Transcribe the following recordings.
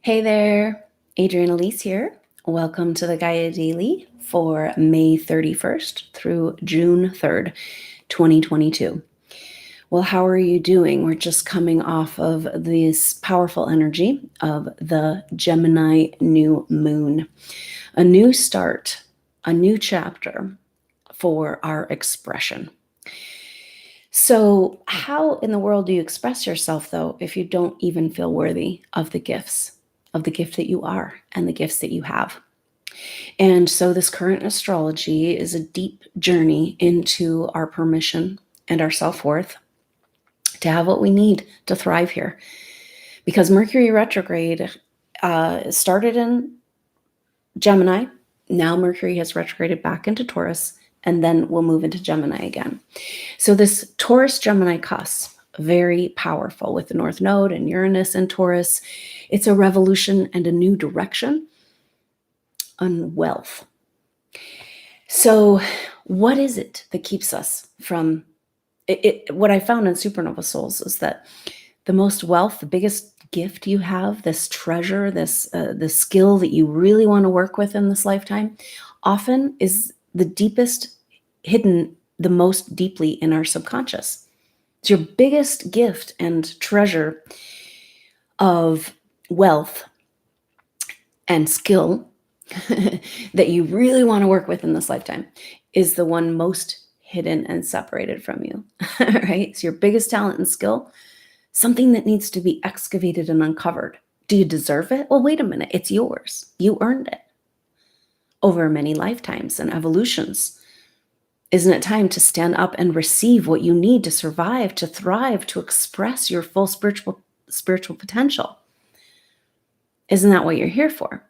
Hey there, Adrienne Elise here. Welcome to the Gaia Daily for May 31st through June 3rd, 2022. Well, how are you doing? We're just coming off of this powerful energy of the Gemini New Moon, a new start, a new chapter for our expression. So, how in the world do you express yourself, though, if you don't even feel worthy of the gifts, of the gift that you are and the gifts that you have? And so, this current astrology is a deep journey into our permission and our self worth to have what we need to thrive here. Because Mercury retrograde started in Gemini. Now, Mercury has retrograded back into Taurus, and then we'll move into Gemini again. So this Taurus Gemini cusp, very powerful with the North Node and Uranus and Taurus. It's a revolution and a new direction on wealth. So what is it that keeps us from it? What I found in Supernova Souls is that the most wealth, the biggest gift you have, this treasure, this the skill that you really want to work with in this lifetime, often is the deepest hidden the most deeply in our subconscious. It's your biggest gift and treasure of wealth and skill that you really want to work with in this lifetime is the one most hidden and separated from you, right? It's your biggest talent and skill, something that needs to be excavated and uncovered. Do you deserve it? Well, wait a minute. It's yours. You earned it over many lifetimes and evolutions. Isn't it time to stand up and receive what you need to survive, to thrive, to express your full spiritual potential? Isn't that what you're here for?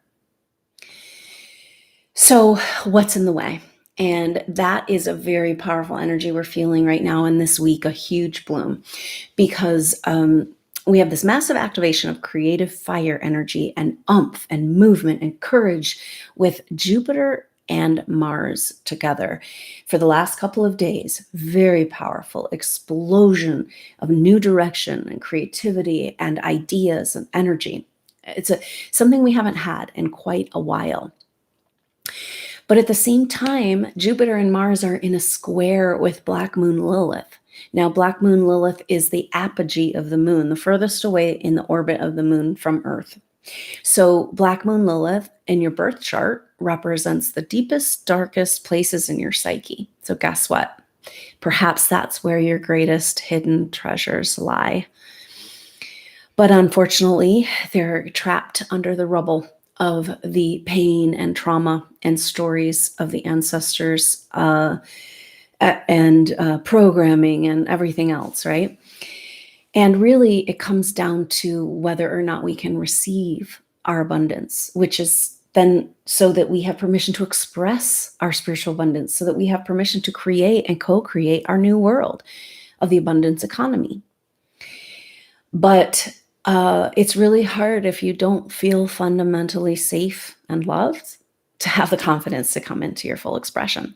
So what's in the way? And that is a very powerful energy we're feeling right now in this week, a huge bloom, because we have this massive activation of creative fire energy and oomph and movement and courage with Jupiter and Mars together for the last couple of days. Very powerful explosion of new direction and creativity and ideas and energy. It's something we haven't had in quite a while. But at the same time, Jupiter and Mars are in a square with Black Moon Lilith. Now, Black Moon Lilith is the apogee of the moon, the furthest away in the orbit of the moon from Earth. So Black Moon Lilith in your birth chart represents the deepest, darkest places in your psyche. So guess what? Perhaps that's where your greatest hidden treasures lie. But unfortunately, they're trapped under the rubble of the pain and trauma and stories of the ancestors and programming and everything else, right? And really, it comes down to whether or not we can receive our abundance, which is then so that we have permission to express our spiritual abundance, so that we have permission to create and co-create our new world of the abundance economy. But it's really hard if you don't feel fundamentally safe and loved to have the confidence to come into your full expression.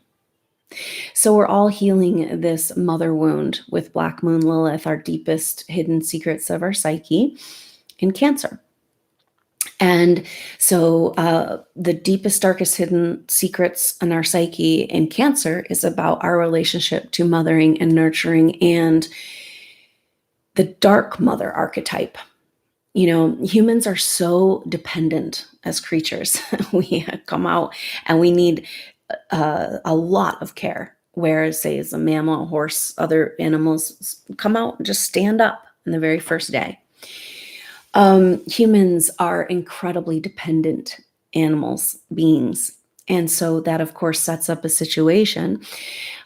So we're all healing this mother wound with Black Moon Lilith, our deepest hidden secrets of our psyche in Cancer. And so the deepest, darkest hidden secrets in our psyche in Cancer is about our relationship to mothering and nurturing and the dark mother archetype. You know, humans are so dependent as creatures. We come out and we need a lot of care, whereas say as a mammal, a horse, other animals come out and just stand up in the very first day. Humans are incredibly dependent animals, beings. And so that, of course, sets up a situation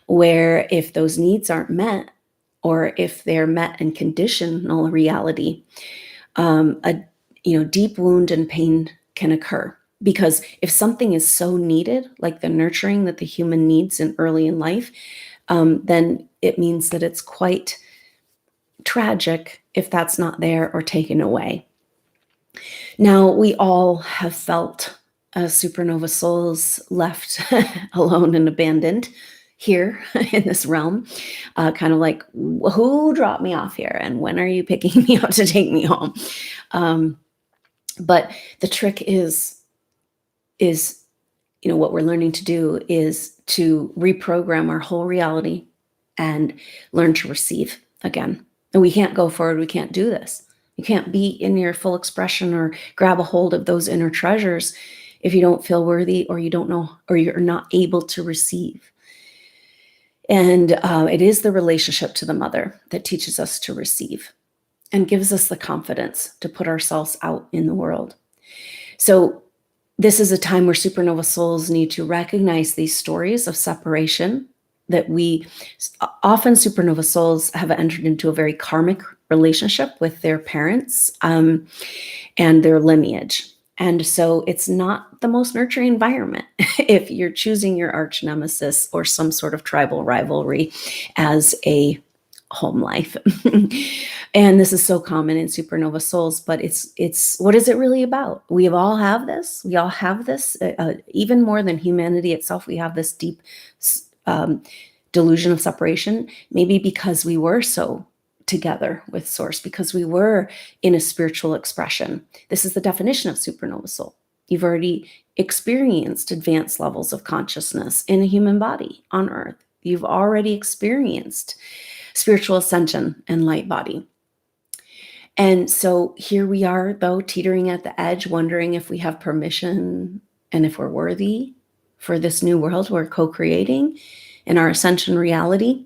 where if those needs aren't met, or if they're met in conditional reality, a deep wound and pain can occur. Because if something is so needed, like the nurturing that the human needs early in life, then it means that it's quite tragic if that's not there or taken away. Now, we all have felt supernova souls left alone and abandoned here in this realm, kind of like, who dropped me off here and when are you picking me up to take me home? But the trick is, what we're learning to do is to reprogram our whole reality and learn to receive again. And we can't go forward. We can't do this. You can't be in your full expression or grab a hold of those inner treasures if you don't feel worthy, or you don't know, or you're not able to receive. And it is the relationship to the mother that teaches us to receive and gives us the confidence to put ourselves out in the world. So this is a time where supernova souls need to recognize these stories of separation that often supernova souls have entered into a very karmic relationship with their parents and their lineage. And so it's not the most nurturing environment if you're choosing your arch nemesis or some sort of tribal rivalry as a home life. And this is so common in supernova souls, but it's what is it really about? We all have this. We all have this, even more than humanity itself. We have this deep delusion of separation, maybe because we were so together with source, because we were in a spiritual expression. This is the definition of supernova soul. You've already experienced advanced levels of consciousness in a human body on earth. You've already experienced spiritual ascension and light body. And so here we are, though, teetering at the edge, wondering if we have permission and if we're worthy for this new world we're co-creating in our ascension reality.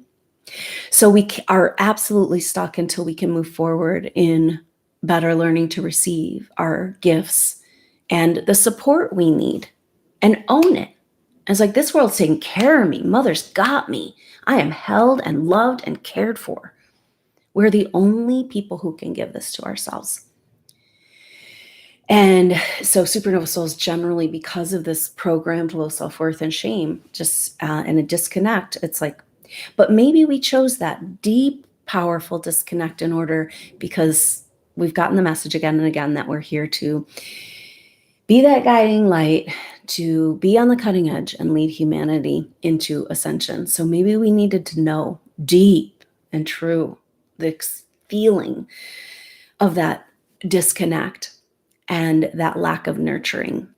So we are absolutely stuck until we can move forward in better learning to receive our gifts and the support we need and own it. It's like, this world's taking care of me. Mother's got me. I am held and loved and cared for. We're the only people who can give this to ourselves. And so supernova souls generally, because of this programmed low self-worth and shame, just and a disconnect, it's like, but maybe we chose that deep, powerful disconnect in order because we've gotten the message again and again that we're here to be that guiding light, to be on the cutting edge and lead humanity into ascension. So maybe we needed to know deep and true the feeling of that disconnect and that lack of nurturing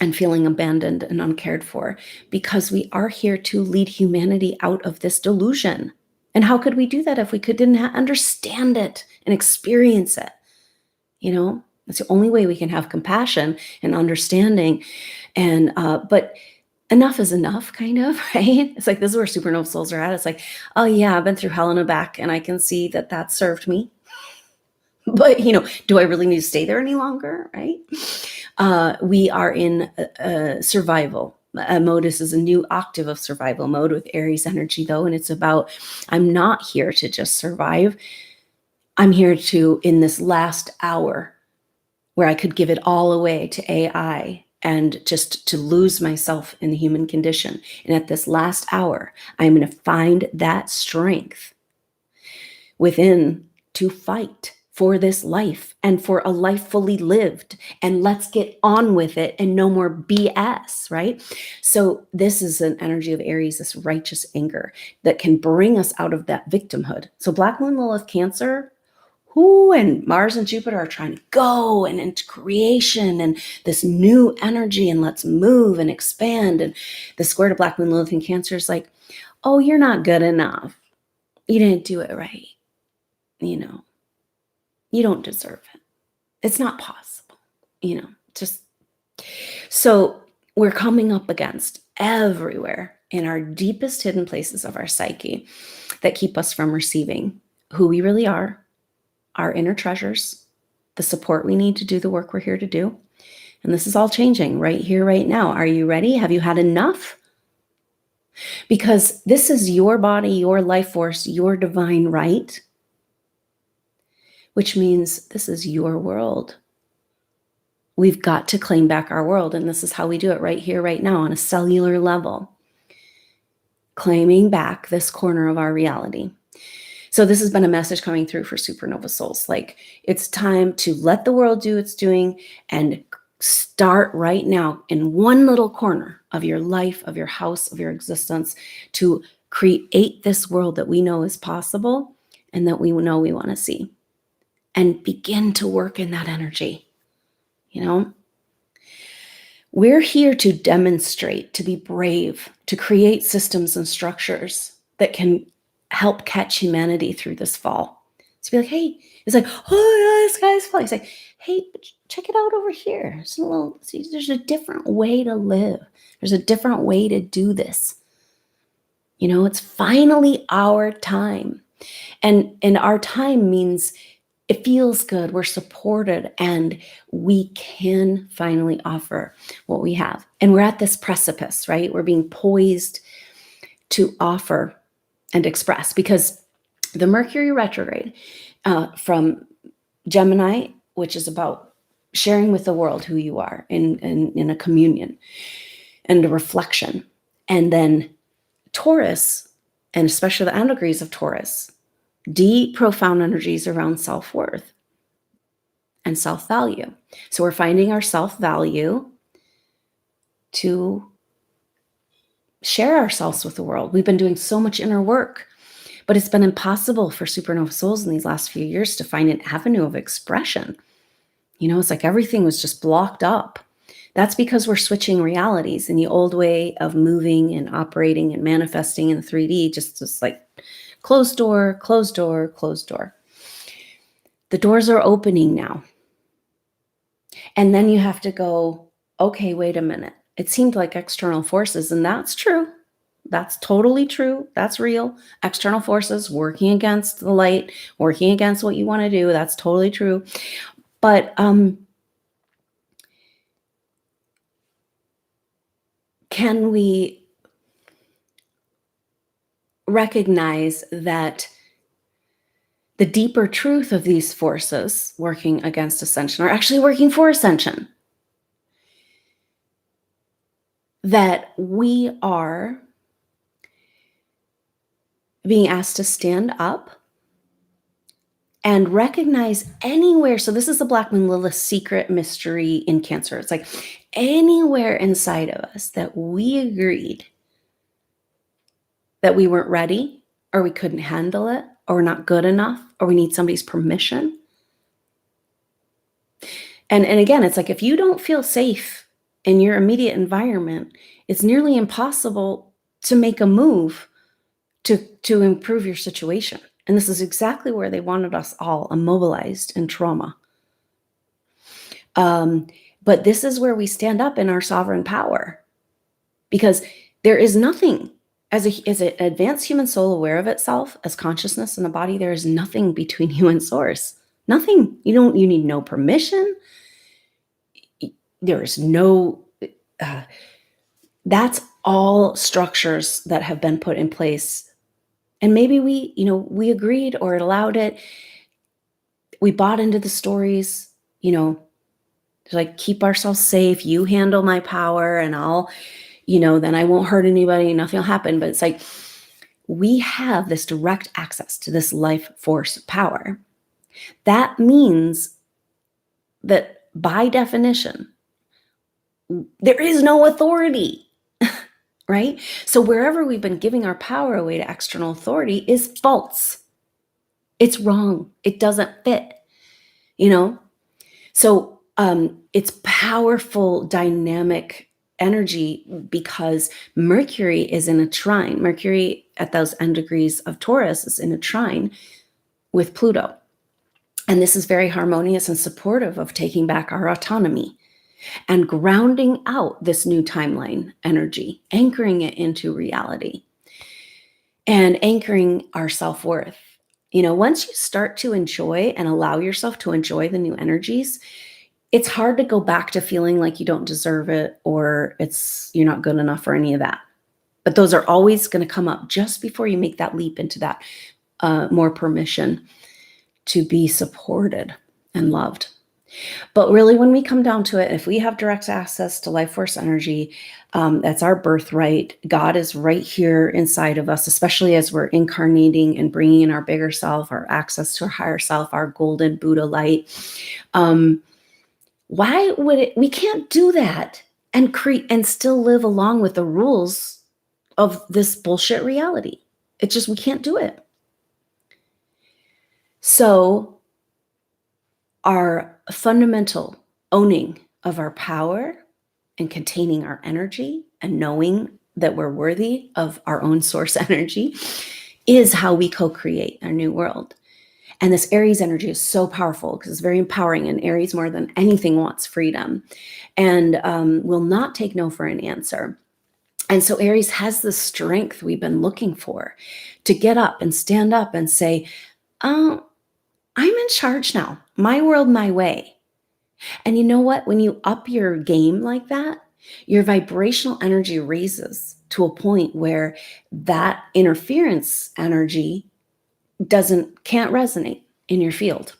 and feeling abandoned and uncared for, because we are here to lead humanity out of this delusion. And how could we do that if we didn't understand it and experience it? That's the only way we can have compassion and understanding. And but enough is enough, kind of, right? It's like, this is where supernova souls are at. It's like, oh yeah, I've been through hell and back, and I can see that served me. But do I really need to stay there any longer, right? We are in survival mode. This is a new octave of survival mode with Aries energy, though, and it's about, I'm not here to just survive. I'm here to, in this last hour, where I could give it all away to AI and just to lose myself in the human condition. And at this last hour, I'm going to find that strength within to fight for this life and for a life fully lived. And let's get on with it and no more BS, right? So this is an energy of Aries, this righteous anger that can bring us out of that victimhood. So Black Moon, Lilith, Cancer, and Mars and Jupiter are trying to go and into creation and this new energy, and let's move and expand. And the square to Black Moon, Lilith, and Cancer is like, oh, you're not good enough. You didn't do it right. You don't deserve it. It's not possible, just. So we're coming up against everywhere in our deepest hidden places of our psyche that keep us from receiving who we really are, our inner treasures, the support we need to do the work we're here to do. And this is all changing right here, right now. Are you ready? Have you had enough? Because this is your body, your life force, your divine right, which means this is your world. We've got to claim back our world. And this is how we do it right here, right now, on a cellular level. Claiming back this corner of our reality. So this has been a message coming through for supernova souls. Like, it's time to let the world do its doing and start right now in one little corner of your life, of your house, of your existence, to create this world that we know is possible and that we know we want to see. And begin to work in that energy. you know? We're here to demonstrate, to be brave, to create systems and structures that can help catch humanity through this fall. To be like, hey, it's like, oh, yeah, the sky's falling. It's like, hey, check it out over here. See, there's a different way to live. There's a different way to do this. It's finally our time. And our time means it feels good, we're supported, and we can finally offer what we have. And we're at this precipice, right? We're being poised to offer and express, because the Mercury retrograde from Gemini, which is about sharing with the world who you are in a communion and a reflection, and then Taurus, and especially the degrees of Taurus, deep, profound energies around self-worth and self-value. So we're finding our self-value to share ourselves with the world. We've been doing so much inner work, but it's been impossible for supernova souls in these last few years to find an avenue of expression. It's like everything was just blocked up. That's because we're switching realities, in the old way of moving and operating and manifesting in 3D, just like closed door, closed door, closed door. The doors are opening now. And then you have to go, okay, wait a minute. It seemed like external forces, and that's true. That's totally true. That's real. External forces working against the light, working against what you want to do. That's totally true. But can we recognize that the deeper truth of these forces working against ascension are actually working for ascension? That we are being asked to stand up and recognize anywhere. So this is the Black Moon Lilith secret mystery in Cancer. It's like anywhere inside of us that we agreed that we weren't ready, or we couldn't handle it, or we're not good enough, or we need somebody's permission. And again, it's like, if you don't feel safe in your immediate environment, it's nearly impossible to make a move to improve your situation. And this is exactly where they wanted us all immobilized in trauma. But this is where we stand up in our sovereign power, because there is nothing, as an advanced human soul aware of itself as consciousness in a body, there is nothing between you and source. Nothing. You need no permission. There is no, that's all structures that have been put in place. And maybe we agreed, or it allowed it. We bought into the stories, to like keep ourselves safe. You handle my power and I'll, then I won't hurt anybody. Nothing will happen. But it's like, we have this direct access to this life force power. That means that by definition, there is no authority. Right? So wherever we've been giving our power away to external authority is false. It's wrong. It doesn't fit, So it's powerful, dynamic energy, because Mercury is in a trine. Mercury at those degrees of Taurus is in a trine with Pluto. And this is very harmonious and supportive of taking back our autonomy and grounding out this new timeline energy, anchoring it into reality and anchoring our self-worth. Once you start to enjoy and allow yourself to enjoy the new energies, it's hard to go back to feeling like you don't deserve it, or you're not good enough, or any of that. But those are always going to come up just before you make that leap into that more permission to be supported and loved. But really, when we come down to it, if we have direct access to life force energy, that's our birthright. God is right here inside of us, especially as we're incarnating and bringing in our bigger self, our access to our higher self, our golden Buddha light. Why would we can't do that and still live along with the rules of this bullshit reality? We can't do it. So our fundamental owning of our power and containing our energy and knowing that we're worthy of our own source energy is how we co-create our new world. And this Aries energy is so powerful because it's very empowering, and Aries more than anything wants freedom and will not take no for an answer. And so Aries has the strength we've been looking for to get up and stand up and say, oh, I'm in charge now. My world, my way. And you know what? When you up your game like that, your vibrational energy raises to a point where that interference energy can't resonate in your field.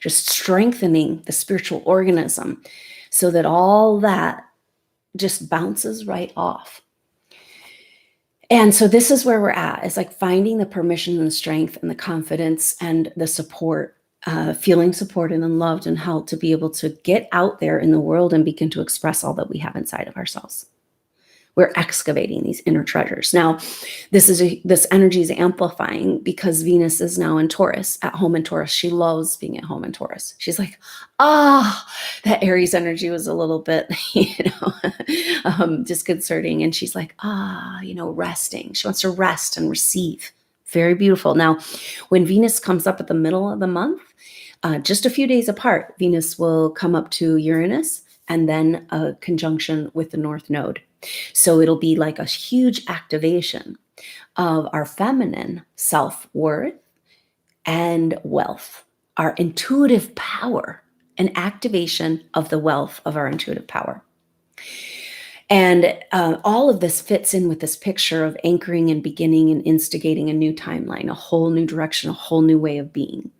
Just strengthening the spiritual organism so that all that just bounces right off. And so this is where we're at. It's like finding the permission and the strength and the confidence and the support, feeling supported and loved and held to be able to get out there in the world and begin to express all that we have inside of ourselves. We're excavating these inner treasures. Now, this energy is amplifying because Venus is now in Taurus, at home in Taurus. She loves being at home in Taurus. She's like, that Aries energy was a little bit, disconcerting. And she's like, resting. She wants to rest and receive. Very beautiful. Now, when Venus comes up at the middle of the month, just a few days apart, Venus will come up to Uranus and then a conjunction with the North Node. So it'll be like a huge activation of our feminine self-worth and wealth, our intuitive power, an activation of the wealth of our intuitive power. And all of this fits in with this picture of anchoring and beginning and instigating a new timeline, a whole new direction, a whole new way of being.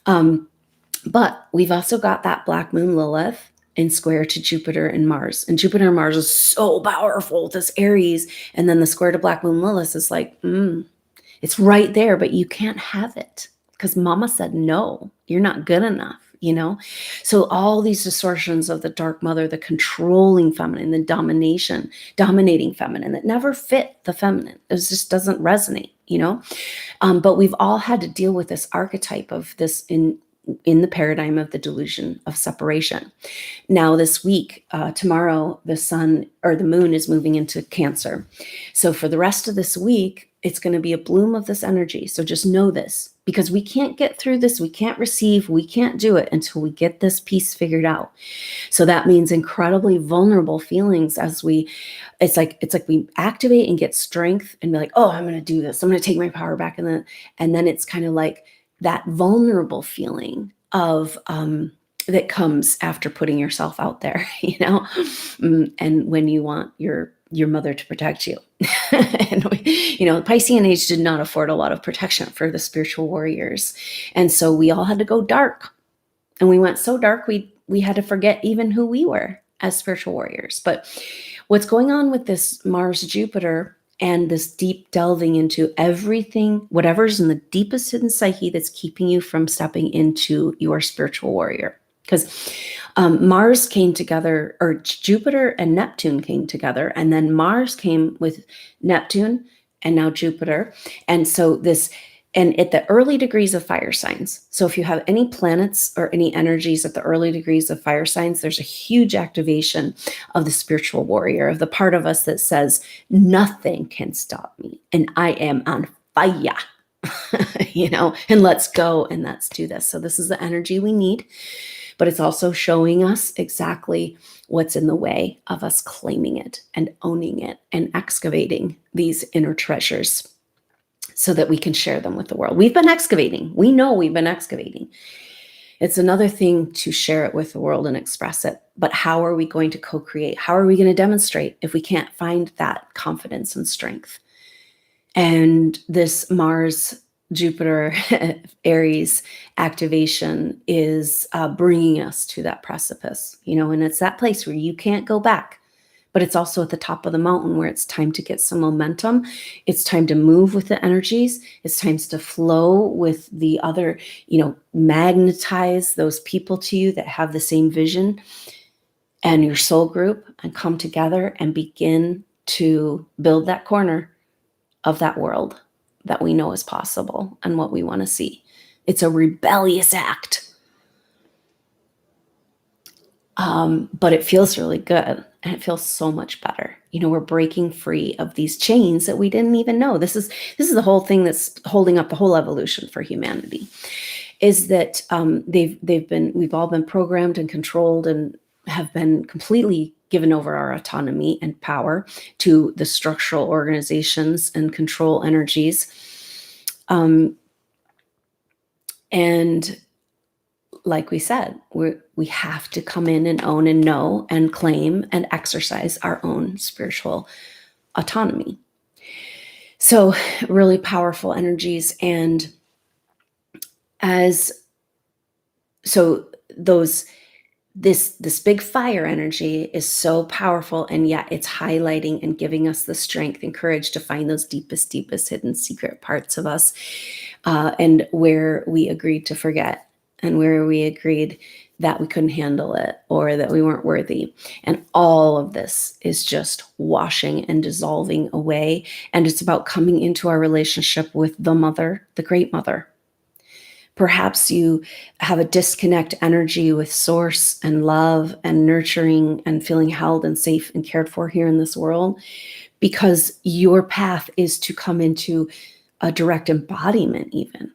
But we've also got that Black Moon Lilith in square to Jupiter and Mars. And Jupiter and Mars is so powerful, this Aries. And then the square to Black Moon Lilith is like, it's right there, but you can't have it because mama said, no, you're not good enough, So all these distortions of the dark mother, the controlling feminine, the dominating feminine that never fit the feminine. It just doesn't resonate, But we've all had to deal with this archetype of this in the paradigm of the delusion of separation. Now this week, tomorrow, the sun or the moon is moving into Cancer. So for the rest of this week, it's going to be a bloom of this energy. So just know this, because we can't get through this. We can't receive. We can't do it until we get this piece figured out. So that means incredibly vulnerable feelings it's like we activate and get strength and be like, oh, I'm going to do this. I'm going to take my power back. And then it's kind of like that vulnerable feeling of that comes after putting yourself out there, and when you want your mother to protect you. And the Piscean age did not afford a lot of protection for the spiritual warriors. And so we all had to go dark. And we went so dark, we had to forget even who we were as spiritual warriors. But what's going on with this Mars Jupiter and this deep delving into everything, whatever's in the deepest hidden psyche that's keeping you from stepping into your spiritual warrior. Because Mars came together, or Jupiter and Neptune came together, and then Mars came with Neptune and now Jupiter. And so and at the early degrees of fire signs. So if you have any planets or any energies at the early degrees of fire signs, there's a huge activation of the spiritual warrior, of the part of us that says, nothing can stop me and I am on fire, and let's go and let's do this. So this is the energy we need, but it's also showing us exactly what's in the way of us claiming it and owning it and excavating these inner treasures, so that we can share them with the world. We've been excavating. We know we've been excavating. It's another thing to share it with the world and express it. But how are we going to co-create? How are we going to demonstrate if we can't find that confidence and strength? And this Mars, Jupiter, Aries activation is bringing us to that precipice, and it's that place where you can't go back. But it's also at the top of the mountain where it's time to get some momentum. It's time to move with the energies. It's time to flow with the other, magnetize those people to you that have the same vision and your soul group, and come together and begin to build that corner of that world that we know is possible and what we want to see. It's a rebellious act. But it feels really good, and it feels so much better. We're breaking free of these chains that we didn't even know. This is the whole thing that's holding up the whole evolution for humanity, is that we've all been programmed and controlled and have been completely given over our autonomy and power to the structural organizations and control energies. And like we said, we have to come in and own and know and claim and exercise our own spiritual autonomy. So really powerful energies. And this big fire energy is so powerful, and yet it's highlighting and giving us the strength and courage to find those deepest hidden secret parts of us, and where we agreed to forget, and where we agreed that we couldn't handle it or that we weren't worthy. And all of this is just washing and dissolving away. And it's about coming into our relationship with the mother, the great mother. Perhaps you have a disconnect energy with source and love and nurturing and feeling held and safe and cared for here in this world, because your path is to come into a direct embodiment, even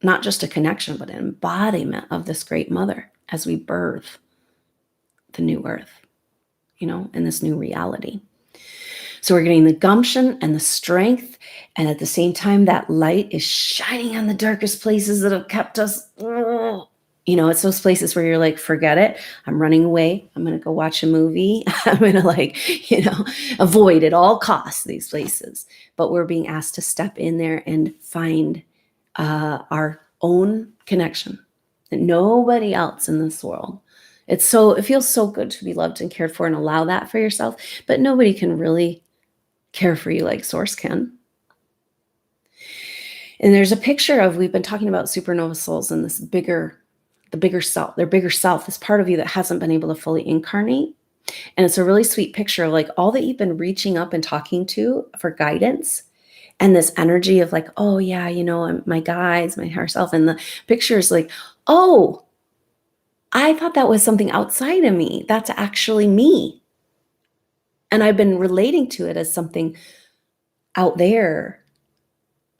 not just a connection, but an embodiment of this great mother as we birth the new earth, in this new reality. So we're getting the gumption and the strength, and at the same time, that light is shining on the darkest places that have kept us. It's those places where you're like, forget it. I'm running away. I'm going to go watch a movie. I'm going to avoid at all costs these places. But we're being asked to step in there and find our own connection, and nobody else in this world. It feels so good to be loved and cared for and allow that for yourself, but nobody can really care for you like Source can. And there's a picture we've been talking about supernova souls and the bigger self, their bigger self, this part of you that hasn't been able to fully incarnate. And it's a really sweet picture of all that you've been reaching up and talking to for guidance. And this energy of oh yeah, my guides, my higher self. And the picture is oh, I thought that was something outside of me. That's actually me. And I've been relating to it as something out there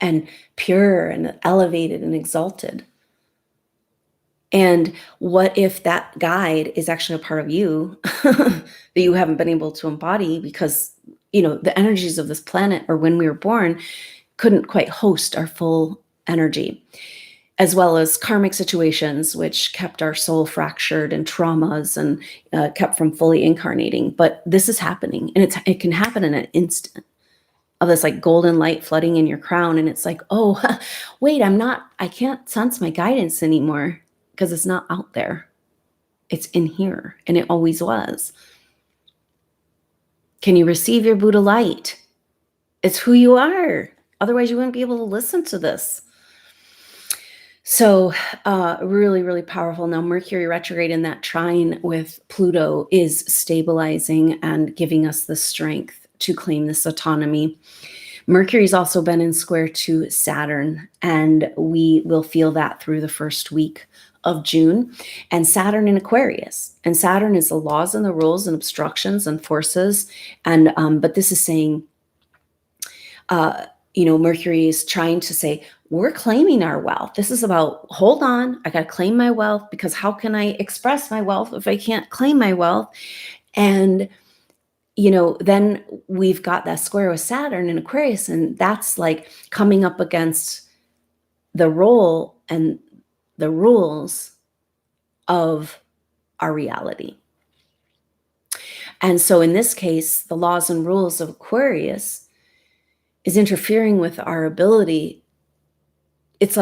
and pure and elevated and exalted. And what if that guide is actually a part of you that you haven't been able to embody because, the energies of this planet, or when we were born, couldn't quite host our full energy, as well as karmic situations, which kept our soul fractured, and traumas, and kept from fully incarnating. But this is happening, and it can happen in an instant of this golden light flooding in your crown. And it's oh, wait, I can't sense my guidance anymore because it's not out there. It's in here, and it always was. Can you receive your Buddha light? It's who you are. Otherwise, you wouldn't be able to listen to this. So really, really powerful. Now, Mercury retrograde in that trine with Pluto is stabilizing and giving us the strength to claim this autonomy. Mercury's also been in square to Saturn, and we will feel that through the first week of June. And Saturn in Aquarius. And Saturn is the laws and the rules and obstructions and forces. And but this is saying, Mercury is trying to say, we're claiming our wealth. This is about, hold on, I got to claim my wealth, because how can I express my wealth if I can't claim my wealth? And, then we've got that square with Saturn in Aquarius, and that's coming up against the role and the rules of our reality. And so in this case, the laws and rules of Aquarius is interfering with our ability. It's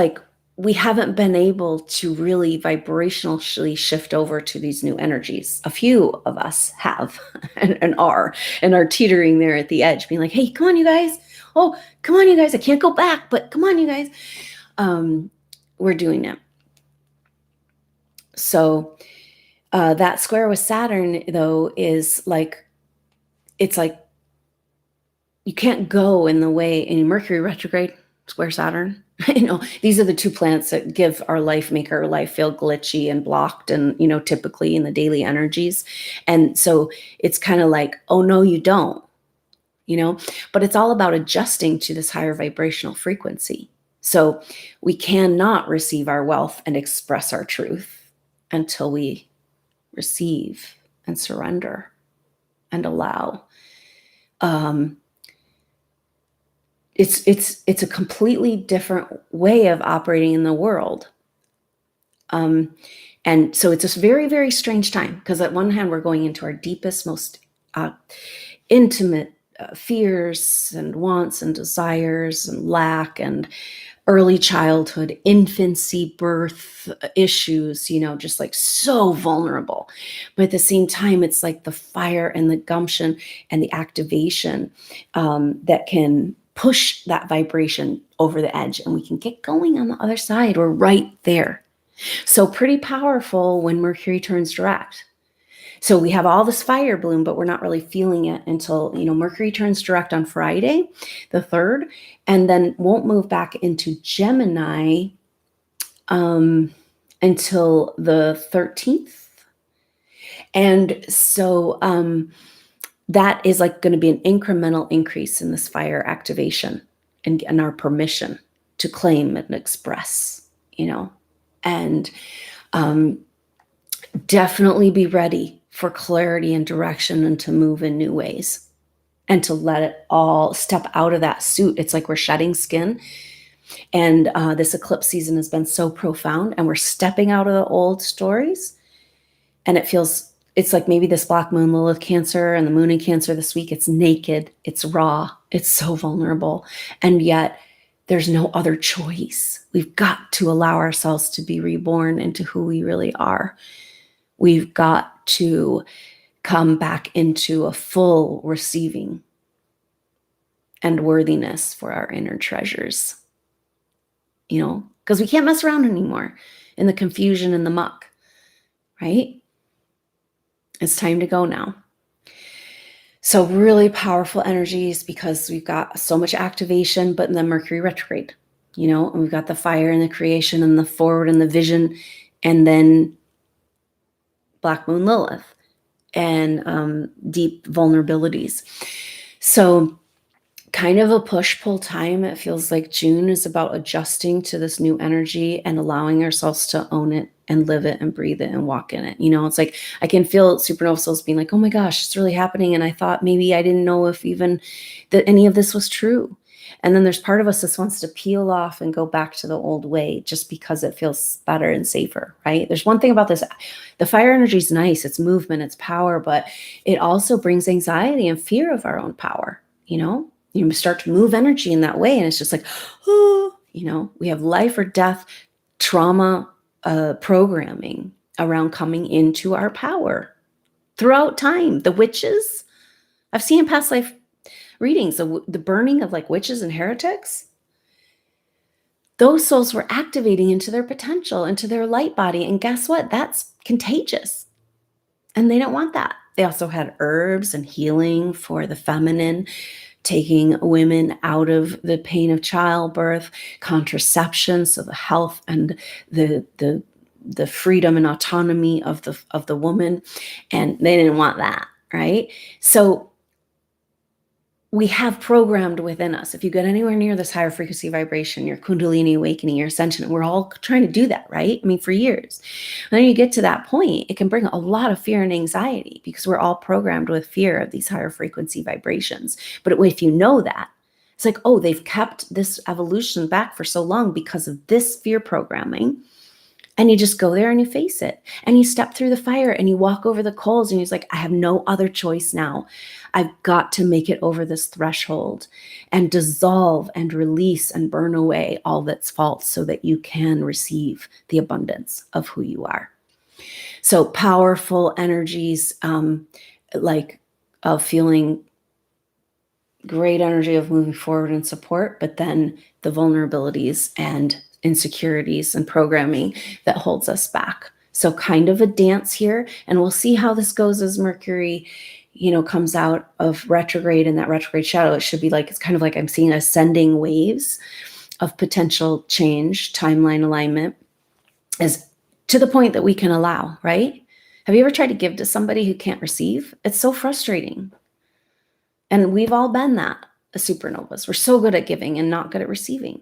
we haven't been able to really vibrationally shift over to these new energies. A few of us have and are teetering there at the edge, being hey, come on, you guys. Oh, come on, you guys. I can't go back, but come on, you guys. We're doing it. So that square with Saturn, though, is it's you can't go in the way in Mercury retrograde. square Saturn. These are the two planets that make our life feel glitchy and blocked, and typically in the daily energies. And so it's kind of like, oh no, you don't, but it's all about adjusting to this higher vibrational frequency. So we cannot receive our wealth and express our truth until we receive and surrender and allow. It's a completely different way of operating in the world. And so it's this very, very strange time, because at one hand, we're going into our deepest, most intimate fears and wants and desires and lack and early childhood, infancy, birth issues, just like so vulnerable. But at the same time, it's like the fire and the gumption and the activation that can push that vibration over the edge, and we can get going on the other side. We're right there. So pretty powerful when Mercury turns direct. So we have all this fire bloom, but we're not really feeling it until, Mercury turns direct on Friday, the 3rd, and then won't move back into Gemini until the 13th. And so that is like going to be an incremental increase in this fire activation and our permission to claim and express, and definitely be ready for clarity and direction, and to move in new ways, and to let it all step out of that suit. It's like we're shedding skin. And this eclipse season has been so profound, and we're stepping out of the old stories. And it's like maybe this Black Moon, Lilith Cancer, and the Moon in Cancer this week. It's naked, it's raw, it's so vulnerable. And yet there's no other choice. We've got to allow ourselves to be reborn into who we really are. We've got to come back into a full receiving and worthiness for our inner treasures, because we can't mess around anymore in the confusion and the muck, right? It's time to go now. So really powerful energies, because we've got so much activation, but then Mercury retrograde, and we've got the fire and the creation and the forward and the vision, and then Black Moon Lilith and deep vulnerabilities. So kind of a push-pull time. It feels like June is about adjusting to this new energy and allowing ourselves to own it and live it and breathe it and walk in it. It's like I can feel Supernova souls being like, oh my gosh, it's really happening. And I thought maybe I didn't know if even that any of this was true. And then there's part of us that wants to peel off and go back to the old way just because it feels better and safer, right? There's one thing about this. The fire energy is nice. It's movement, it's power, but it also brings anxiety and fear of our own power. You start to move energy in that way. And it's just like, oh, we have life or death trauma programming around coming into our power throughout time. The witches, I've seen in past life readings, the burning of like witches and heretics, those souls were activating into their potential, into their light body. And guess what? That's contagious. And they don't want that. They also had herbs and healing for the feminine, taking women out of the pain of childbirth, contraception, so the health and the freedom and autonomy of the woman. And they didn't want that, right? So we have programmed within us. If you get anywhere near this higher frequency vibration, your Kundalini awakening, your ascension, we're all trying to do that, right? For years. And then you get to that point, it can bring a lot of fear and anxiety, because we're all programmed with fear of these higher frequency vibrations. But if you know that, it's like, oh, they've kept this evolution back for so long because of this fear programming. And you just go there and you face it, and you step through the fire and you walk over the coals, and he's like, I have no other choice now. I've got to make it over this threshold and dissolve and release and burn away all that's false, so that you can receive the abundance of who you are. So powerful energies, like of feeling great energy of moving forward and support, but then the vulnerabilities and insecurities and programming that holds us back. So kind of a dance here, and we'll see how this goes as Mercury, comes out of retrograde, and that retrograde shadow. It should be like, it's kind of like I'm seeing ascending waves of potential change, timeline alignment, is to the point that we can allow, right? Have you ever tried to give to somebody who can't receive? It's so frustrating. And we've all been that, as supernovas. We're so good at giving and not good at receiving.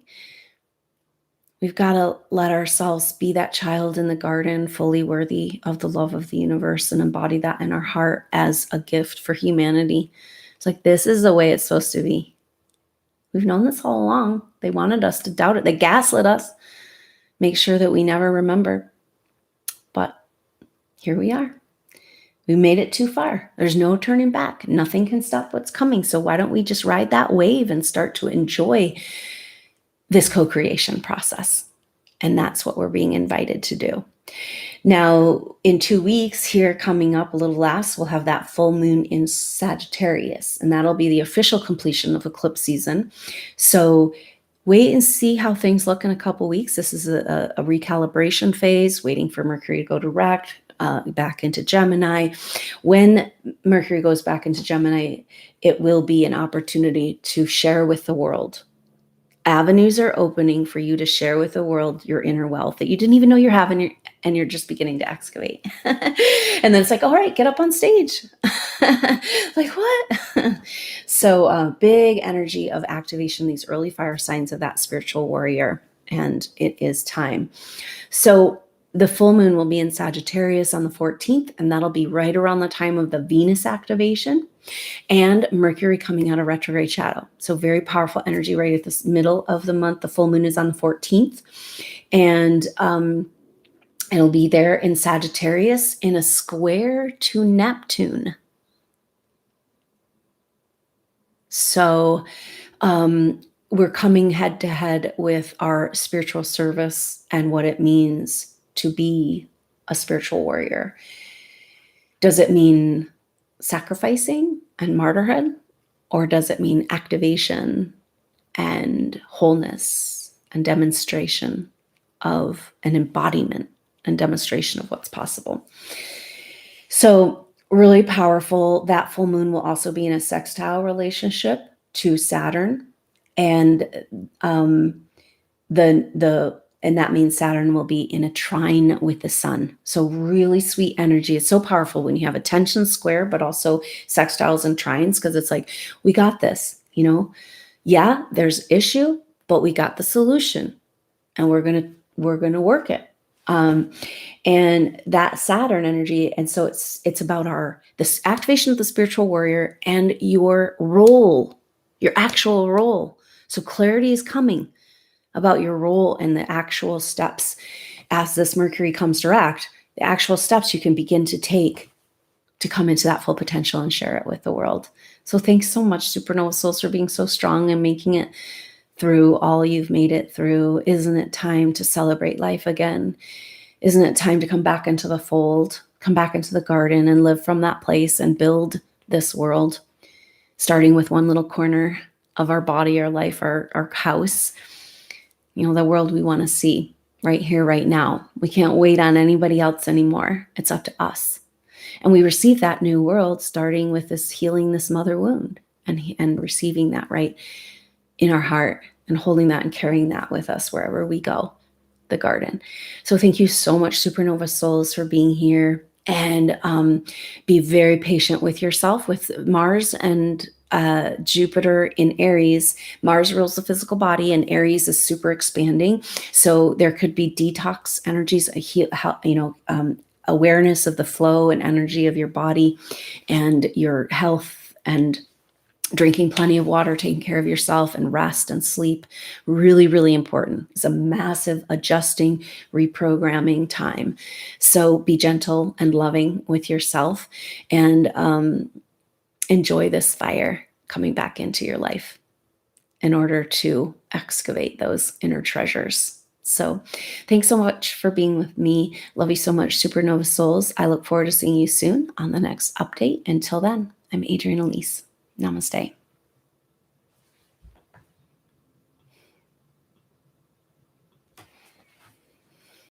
We've got to let ourselves be that child in the garden, fully worthy of the love of the universe, and embody that in our heart as a gift for humanity. It's like, this is the way it's supposed to be. We've known this all along. They wanted us to doubt it. They gaslit us. Make sure that we never remember. But here we are. We made it too far. There's no turning back. Nothing can stop what's coming. So why don't we just ride that wave and start to enjoy this co-creation process? And that's what we're being invited to do. Now, in 2 weeks here coming up, a little less, we'll have that full moon in Sagittarius, and that'll be the official completion of eclipse season. So wait and see how things look in a couple weeks. This is a recalibration phase, waiting for Mercury to go direct, back into Gemini. When Mercury goes back into Gemini, it will be an opportunity to share with the world. Avenues are opening for you to share with the world your inner wealth that you didn't even know you're having, and you're just beginning to excavate. And then it's like, all right, get up on stage. Like, what? So big energy of activation, these early fire signs of that spiritual warrior, and it is time. So the full moon will be in Sagittarius on the 14th, and that'll be right around the time of the Venus activation and Mercury coming out of retrograde shadow. So very powerful energy right at the middle of the month. The full moon is on the 14th, and it'll be there in Sagittarius in a square to Neptune. So we're coming head to head with our spiritual service and what it means to be a spiritual warrior. Does it mean sacrificing and martyrhood, or does it mean activation and wholeness and demonstration of an embodiment and demonstration of what's possible? So really powerful. That full moon will also be in a sextile relationship to Saturn, and and that means Saturn will be in a trine with the sun. So really sweet energy. It's so powerful when you have a tension square, but also sextiles and trines, because it's like, we got this, yeah, there's issue, but we got the solution, and we're going to work it. And that Saturn energy. And so it's about this activation of the spiritual warrior and your role, your actual role. So clarity is coming about your role and the actual steps as this Mercury comes direct, the actual steps you can begin to take to come into that full potential and share it with the world. So thanks so much, Supernova Souls, for being so strong and making it through all you've made it through. Isn't it time to celebrate life again? Isn't it time to come back into the fold, come back into the garden and live from that place and build this world, starting with one little corner of our body, our life, our house, the world we want to see right here, right now. We can't wait on anybody else anymore. It's up to us. And we receive that new world starting with this healing this mother wound and receiving that right in our heart and holding that and carrying that with us wherever we go, the garden. So thank you so much, Supernova Souls, for being here, and be very patient with yourself. With Mars and Jupiter in Aries, Mars rules the physical body, and Aries is super expanding. So there could be detox energies, awareness of the flow and energy of your body and your health, and drinking plenty of water, taking care of yourself, and rest and sleep. Really, really important. It's a massive adjusting, reprogramming time. So be gentle and loving with yourself, and enjoy this fire coming back into your life in order to excavate those inner treasures. So thanks so much for being with me. Love you so much, Supernova Souls. I look forward to seeing you soon on the next update. Until then, I'm Adrienne Elise. Namaste.